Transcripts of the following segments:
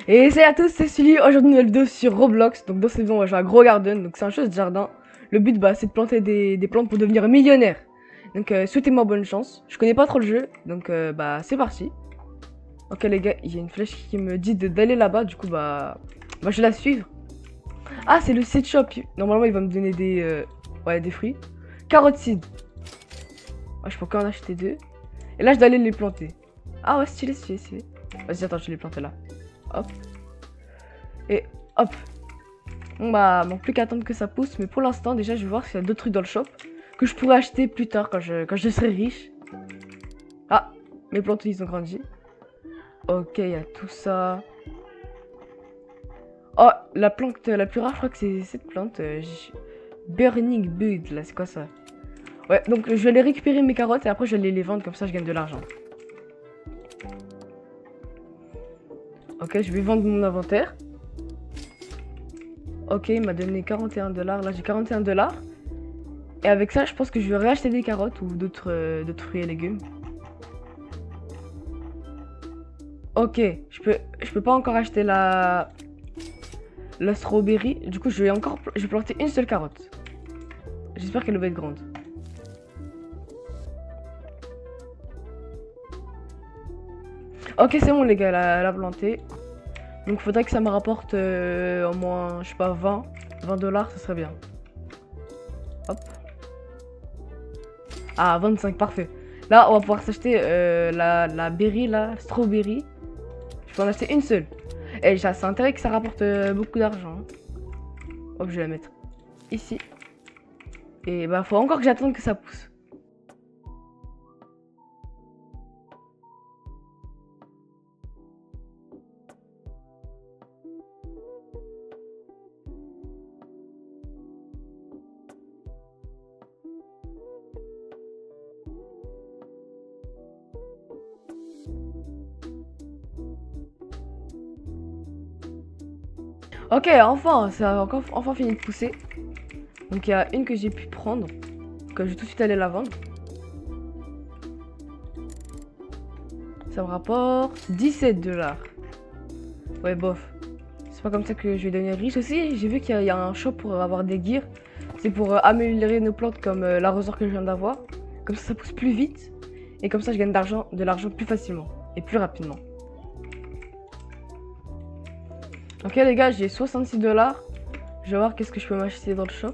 Et salut à tous, c'est Sully. Aujourd'hui, nouvelle vidéo sur Roblox. Donc, dans cette vidéo, on va jouer à Grow Garden. Donc, c'est un jeu de jardin. Le but, bah, c'est de planter des plantes pour devenir millionnaire. Donc, souhaitez-moi bonne chance. Je connais pas trop le jeu. Donc, bah, c'est parti. Ok, les gars, il y a une flèche qui me dit d'aller là-bas. Du coup, bah, je vais la suivre. Ah, c'est le seed shop. Normalement, il va me donner des fruits. Carotte seed. Ah, je peux encore en acheter deux. Et là, je dois aller les planter. Ah, ouais, stylé, stylé, stylé. Vas-y, attends, je vais les planter là. Hop. Et hop. Bon bah, manque plus qu'à attendre que ça pousse. Mais pour l'instant, déjà, je vais voir s'il y a d'autres trucs dans le shop que je pourrais acheter plus tard quand je serai riche. Ah, mes plantes, ils ont grandi. Ok, il y a tout ça. Oh, la plante la plus rare, je crois que c'est cette plante. Burning Bud, là, c'est quoi ça? Ouais, donc je vais aller récupérer mes carottes et après je vais aller les vendre, comme ça je gagne de l'argent. Ok, je vais vendre mon inventaire. Ok, il m'a donné 41 $. Là, j'ai 41 $. Et avec ça, je pense que je vais réacheter des carottes ou d'autres fruits et légumes. Ok, je peux pas encore acheter la strawberry. Du coup, je vais planter une seule carotte. J'espère qu'elle va être grande. Ok, c'est bon les gars, elle a planté. Donc, il faudrait que ça me rapporte au moins, je sais pas, 20 $, ça serait bien. Hop. Ah, 25, parfait. Là, on va pouvoir s'acheter la berry, la strawberry. Je peux en acheter une seule. Et c'est intérêt que ça rapporte beaucoup d'argent. Hop, je vais la mettre ici. Et bah, faut encore que j'attende que ça pousse. Ok, enfin, ça a enfin fini de pousser. Donc il y a une que j'ai pu prendre, que je vais tout de suite aller la vendre. Ça me rapporte 17 $. Ouais, bof. C'est pas comme ça que je vais devenir riche aussi. J'ai vu qu'il y a un shop pour avoir des gears. C'est pour améliorer nos plantes comme l'arroseur que je viens d'avoir. Comme ça pousse plus vite. Et comme ça, je gagne de l'argent plus facilement et plus rapidement. Ok les gars, j'ai 66 $. Je vais voir qu'est-ce que je peux m'acheter dans le shop.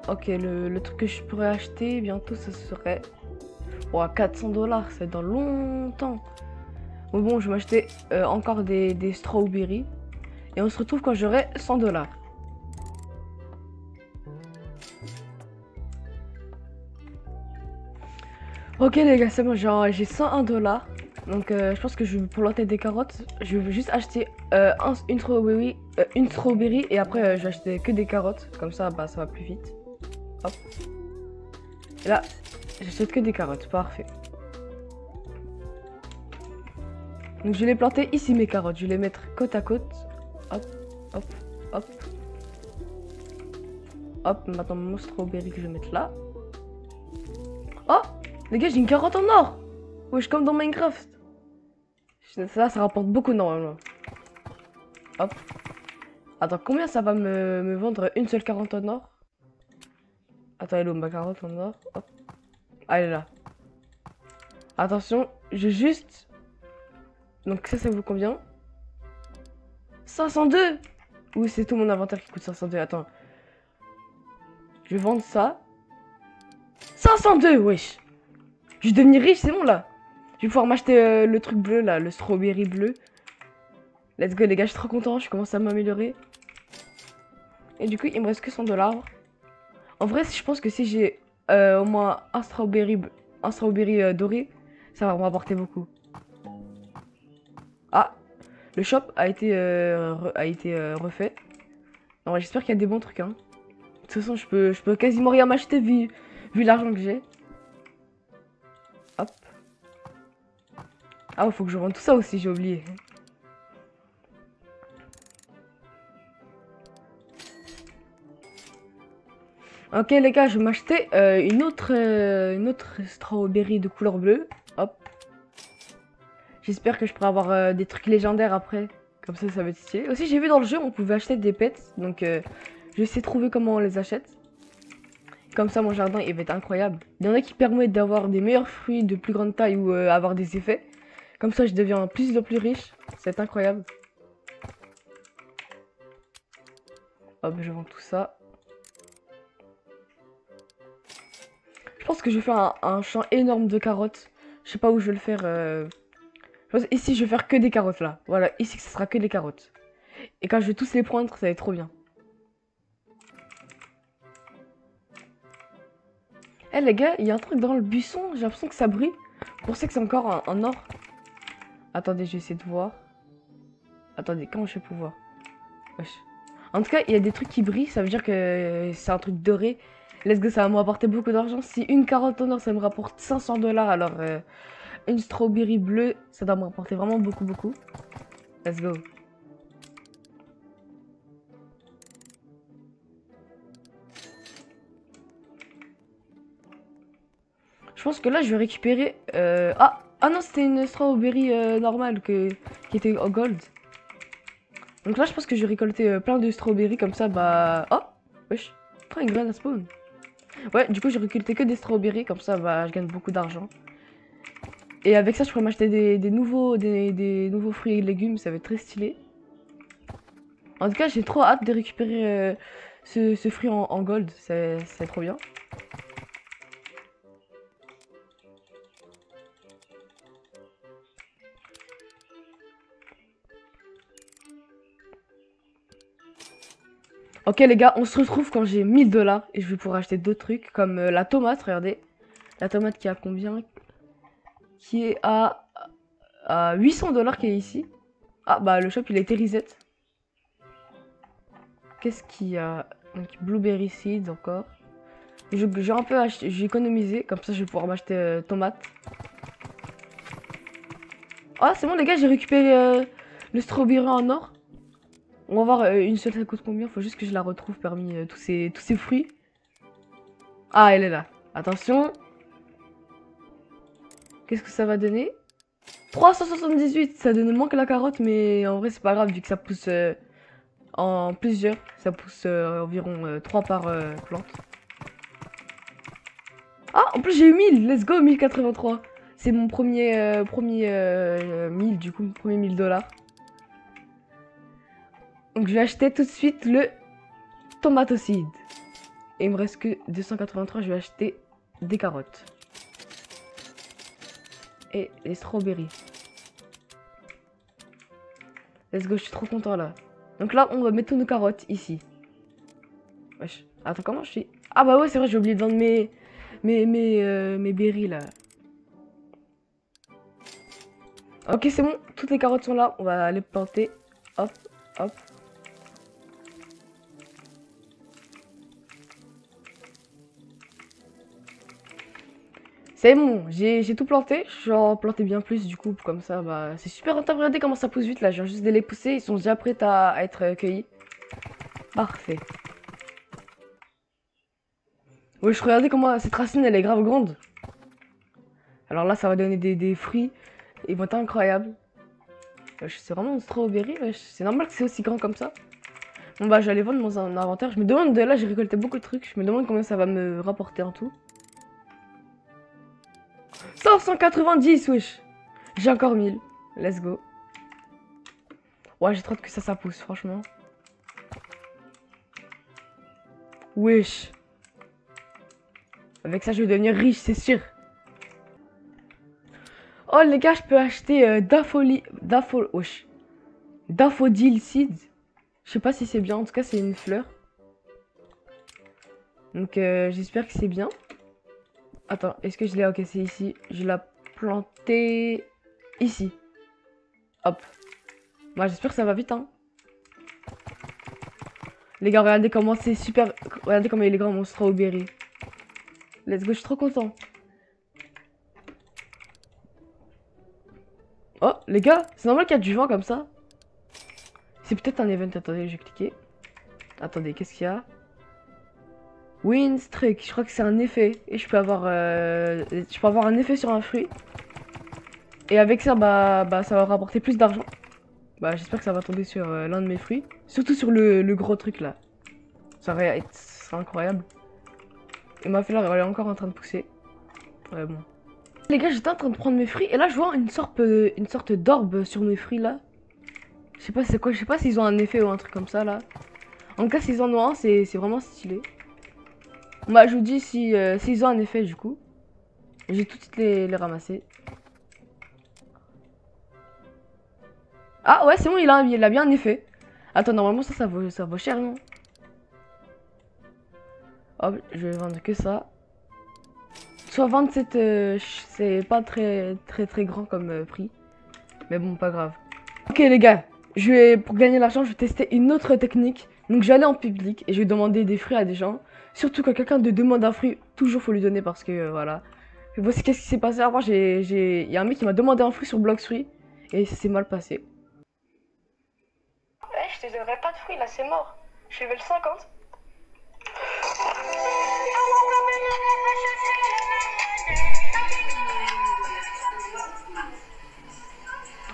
Ok, le truc que je pourrais acheter bientôt, ce serait... Oh, 400 $, c'est dans longtemps. Bon, je vais m'acheter encore des strawberries. Et on se retrouve quand j'aurai 100 $. Ok les gars, c'est bon, j'ai 101 $. Donc je pense que pour planter des carottes, je vais juste acheter une strawberry et après je vais acheter que des carottes. Comme ça, bah ça va plus vite. Hop. Et là, j'achète que des carottes, parfait. Donc je vais les planter ici mes carottes, je vais les mettre côte à côte. Hop, hop, hop. Hop, maintenant mon strawberry que je vais mettre là. Oh, les gars, j'ai une carotte en or. Wesh, comme dans Minecraft. Ça rapporte beaucoup normalement. Hop. Attends, combien ça va me vendre une seule carotte en or? Attends, elle est où ma carotte en or? Hop. Ah, elle est là. Attention, je juste... Donc ça vaut combien? 502. Ou c'est tout mon inventaire qui coûte 502? Attends. Je vais vendre ça. 502, wesh. Je vais devenir riche, c'est bon là. Je vais pouvoir m'acheter le truc bleu là, le strawberry bleu. Let's go les gars, je suis trop content, je commence à m'améliorer. Et du coup, il me reste que 100 $. En vrai, je pense que si j'ai au moins un strawberry doré, ça va me rapporter beaucoup. Ah, le shop a été refait. Non, j'espère qu'il y a des bons trucs. Hein. De toute façon, je peux quasiment rien m'acheter vu l'argent que j'ai. Hop. Ah, faut que je vende tout ça aussi, j'ai oublié. Ok les gars, je vais m'acheter une autre strawberry de couleur bleue. Hop. J'espère que je pourrai avoir des trucs légendaires après. Comme ça va être stylé. Aussi, j'ai vu dans le jeu, on pouvait acheter des pets. Donc, je vais essayer de trouver comment on les achète. Comme ça, mon jardin, il va être incroyable. Il y en a qui permettent d'avoir des meilleurs fruits de plus grande taille ou avoir des effets. Comme ça, je deviens plus en plus riche. C'est incroyable. Hop, je vends tout ça. Je pense que je vais faire un champ énorme de carottes. Je sais pas où je vais le faire. Je pense ici, je vais faire que des carottes là. Voilà, ici, ce sera que des carottes. Et quand je vais tous les prendre, ça va être trop bien. Eh les gars, il y a un truc dans le buisson, j'ai l'impression que ça brille. Pour ça que c'est encore en or. Attendez, je vais essayer de voir. Attendez, comment je vais pouvoir? Wesh. En tout cas, il y a des trucs qui brillent, ça veut dire que c'est un truc doré. Let's go, ça va me rapporter beaucoup d'argent. Si une carotte en or, ça me rapporte 500 $, alors une strawberry bleue, ça doit me rapporter vraiment beaucoup, beaucoup. Let's go. Je pense que là, je vais récupérer... Ah non, c'était une strawberry normale qui était au gold. Donc là, je pense que je vais récolter plein de strawberries comme ça, bah... Oh, wesh. Oh, une graine à spawn. Ouais, du coup, j'ai récolté que des strawberries, comme ça, bah, je gagne beaucoup d'argent. Et avec ça, je pourrais m'acheter des nouveaux fruits et légumes, ça va être très stylé. En tout cas, j'ai trop hâte de récupérer ce fruit en gold, c'est trop bien. Ok les gars, on se retrouve quand j'ai 1000 $ et je vais pouvoir acheter d'autres trucs comme la tomate, regardez. La tomate qui a combien? Qui est à 800 $ qui est ici. Ah bah le shop il a été reset. Qu'est-ce qu'il y a? Donc blueberry seeds encore. J'ai un peu acheté, j'ai économisé, comme ça je vais pouvoir m'acheter tomate. Ah c'est bon les gars, j'ai récupéré le strawberry en or. On va voir une seule ça coûte combien, faut juste que je la retrouve parmi tous ces fruits. Ah elle est là. Attention. Qu'est-ce que ça va donner? 378, ça donne moins que la carotte, mais en vrai c'est pas grave vu que ça pousse en plusieurs. Ça pousse environ 3 par plante. Ah, en plus j'ai eu 1000, let's go, 1083. C'est mon premier 1000 du coup, mon premier 1000 $. Donc je vais acheter tout de suite le tomato seed. Et il me reste que 283, je vais acheter des carottes. Et les strawberries. Let's go, je suis trop content là. Donc là, on va mettre toutes nos carottes ici. Wesh. Attends, comment je suis? Ah bah ouais, c'est vrai, j'ai oublié de vendre mes berries là. Ok, c'est bon, toutes les carottes sont là. On va les planter. Hop, hop. C'est bon, j'ai tout planté. J'en planté bien plus du coup, comme ça, bah c'est super rentable. Regardez comment ça pousse vite là. Je viens juste de les pousser, ils sont déjà prêts à être cueillis. Parfait. Wesh, regardez comment cette racine elle est grave grande. Alors là, ça va donner des fruits. Ils vont être incroyables. Wesh, c'est vraiment une strawberry, wesh. C'est normal que c'est aussi grand comme ça. Bon bah, je vais aller vendre dans un inventaire. Je me demande, là j'ai récolté beaucoup de trucs. Je me demande combien ça va me rapporter en tout. 590, wesh. J'ai encore 1000. Let's go. Ouais, j'ai trop hâte que ça pousse, franchement. Wesh. Avec ça, je vais devenir riche, c'est sûr. Oh, les gars, je peux acheter Daffodil Seeds. Je sais pas si c'est bien, en tout cas, c'est une fleur. Donc, j'espère que c'est bien. Attends, est-ce que je l'ai? Ok, c'est ici. Je l'ai planté ici. Hop. Bah, j'espère que ça va vite, hein. Les gars, regardez comment c'est super. Regardez comment il est grand, mon strawberry. Let's go, je suis trop content. Oh, les gars, c'est normal qu'il y a du vent comme ça. C'est peut-être un event. Attendez, je vais cliquer. Attendez, qu'est-ce qu'il y a? Winstreak, je crois que c'est un effet. Et je peux avoir un effet sur un fruit. Et avec ça, ça va rapporter plus d'argent. Bah, j'espère que ça va tomber sur l'un de mes fruits. Surtout sur le gros truc là. Ça sera incroyable. Et ma fleur, elle est encore en train de pousser. Ouais, bon. Les gars, j'étais en train de prendre mes fruits. Et là, je vois une sorte d'orbe sur mes fruits là. Je sais pas c'est quoi, je sais pas s'ils ont un effet ou un truc comme ça là. En tout cas, s'ils en ont un, c'est vraiment stylé. Bah, je vous dis s'ils ont un effet du coup. J'ai tout de suite les ramasser. Ah ouais, c'est bon, il a bien un effet. Attends, normalement ça vaut cher, non? Hop, je vais vendre que ça. Soit 27, c'est pas très grand comme prix. Mais bon, pas grave. Ok les gars, pour gagner l'argent, je vais tester une autre technique. Donc je vais aller en public et je vais demander des fruits à des gens. Surtout quand quelqu'un te demande un fruit, toujours faut lui donner parce que voilà. Et voici qu'est-ce qui s'est passé avant. Il y a un mec qui m'a demandé un fruit sur Bloxfruit et ça s'est mal passé. Ouais, je te donnerai pas de fruits là, c'est mort. Je suis level 50.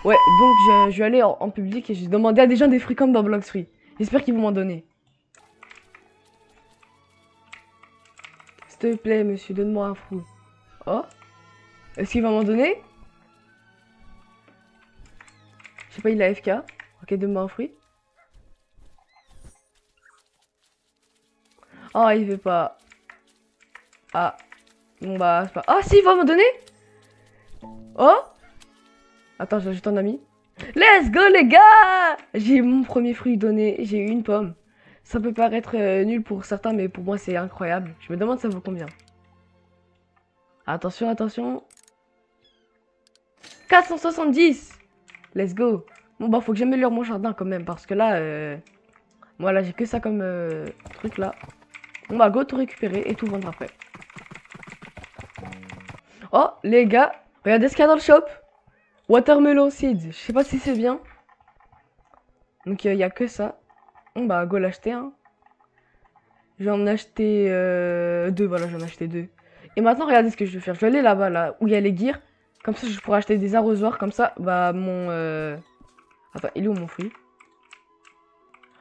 Ouais, donc je vais aller en public et je vais demander à des gens des fruits comme dans Bloxfruit. J'espère qu'ils vont m'en donner. S'il te plaît, monsieur, donne-moi un fruit. Oh, est-ce qu'il va m'en donner? Je sais pas, il a FK. Ok, donne-moi un fruit. Oh, il veut pas. Ah, bon bah, c'est pas... Ah, si, il va m'en donner? Oh, attends, j'ajoute un ami. Let's go, les gars! J'ai mon premier fruit donné, j'ai eu une pomme. Ça peut paraître nul pour certains, mais pour moi, c'est incroyable. Je me demande ça vaut combien. Attention, attention. 470! Let's go! Bon, bah, faut que j'améliore mon jardin quand même, parce que là, voilà, j'ai que ça comme truc là. On va go tout récupérer et tout vendre après. Oh, les gars, regardez ce qu'il y a dans le shop. Watermelon Seeds, je sais pas si c'est bien. Donc il y a que ça. On va go l'acheter. Hein. J'en ai acheté deux, voilà, j'en ai acheté deux. Et maintenant, regardez ce que je vais faire. Je vais aller là-bas, là, où il y a les gears. Comme ça, je pourrais acheter des arrosoirs. Comme ça, bah, Attends, il est où mon fruit?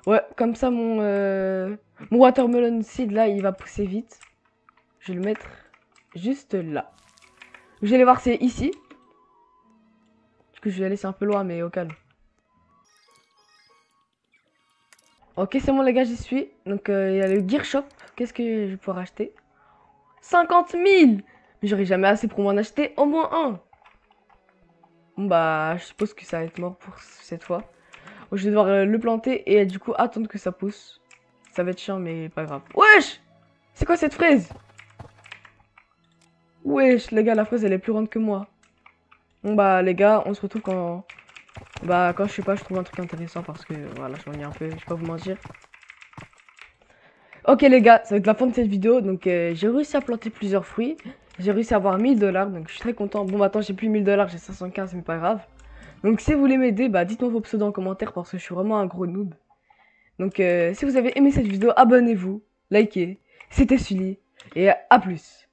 Ouais, comme ça, mon watermelon seed, là, il va pousser vite. Je vais le mettre juste là. Je vais aller voir, c'est ici. Du coup, je vais aller, c'est un peu loin, mais au calme. Ok, c'est bon, les gars, j'y suis. Donc, il y a le Gear Shop. Qu'est-ce que je vais pouvoir acheter? 50 000! Mais j'aurai jamais assez pour m'en acheter au moins un. Bon, bah, je suppose que ça va être mort pour cette fois. Bon, je vais devoir le planter et du coup attendre que ça pousse. Ça va être chiant, mais pas grave. Wesh! C'est quoi cette fraise? Wesh, les gars, la fraise, elle est plus grande que moi. Bon, bah, les gars, on se retrouve quand... Bah, quand je sais pas, je trouve un truc intéressant parce que, voilà, je m'ennuie un peu, je vais pas vous mentir. Ok les gars, ça va être la fin de cette vidéo. Donc j'ai réussi à planter plusieurs fruits. J'ai réussi à avoir 1000 $. Donc je suis très content. Bon maintenant j'ai plus 1000 $, j'ai 515 mais pas grave. Donc si vous voulez m'aider, bah dites-moi vos pseudos en commentaire parce que je suis vraiment un gros noob. Donc si vous avez aimé cette vidéo, abonnez-vous, likez. C'était Sully et à plus.